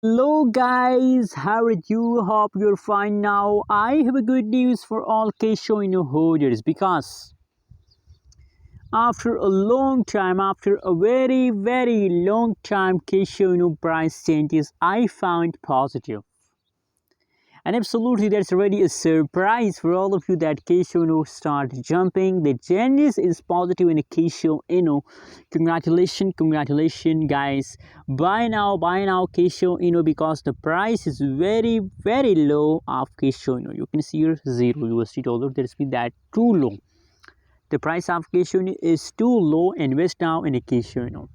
Hello guys, how are you? Hope you're fine now. I have a good news for all Kisho inu holders because after a long time, after a very long time, Kisho inu price changes I found positive. And absolutely, that's already a surprise for all of you that Kisho inu start jumping. The changes is positive in Kisho inu. Congratulations, guys. Buy now, Kisho inu because the price is very low of Kisho inu. You can see here $0 That's mean that too low. The price of Kisho inu is too low. Invest now in a Kisho inu.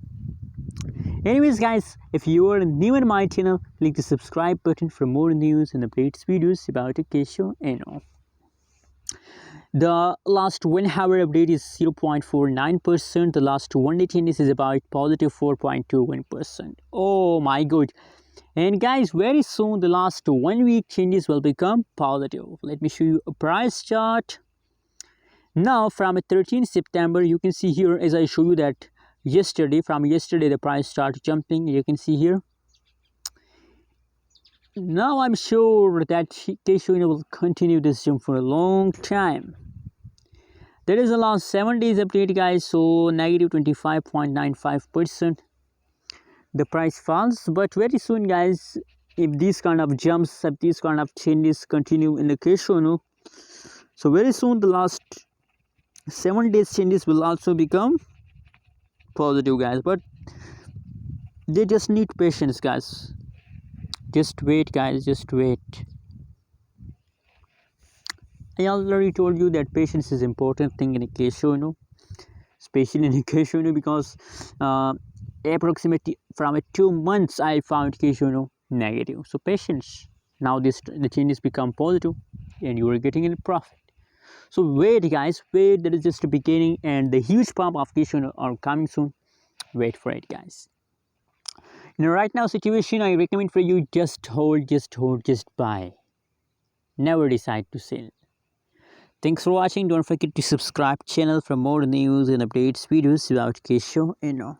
Anyways guys, if you are new in my channel, click the subscribe button for more news and updates videos about Kisho inu. The last 1 hour update is 0.49%. The last 1 day changes is about positive 4.21%. Oh my god. And guys, very soon the last 1 week changes will become positive. Let me show you a price chart. Now from 13th September, you can see here as I show you that from yesterday the price started jumping. You can see here. Now I'm sure that Kisho inu will continue this jump for a long time. That is the last 7 days update guys, so negative 25.95%. The price falls, but very soon guys, if these kind of jumps, if these kind of changes continue in the Kisho inu, so very soon the last 7 days changes will also become positive guys, but they just need patience guys. Just wait guys, just wait. I already told you that patience is important thing in a Kisho inu, especially in a Kisho inu because approximately from 2 months I found Kisho inu negative. So patience. Now the changes become positive and you are getting in profit. So wait guys, wait, that is just the beginning and the huge pump of Kisho inu are coming soon. Wait for it guys. In a right now situation, I recommend for you just hold, just buy. Never decide to sell. Thanks for watching. Don't forget to subscribe channel for more news and updates videos about Kisho inu.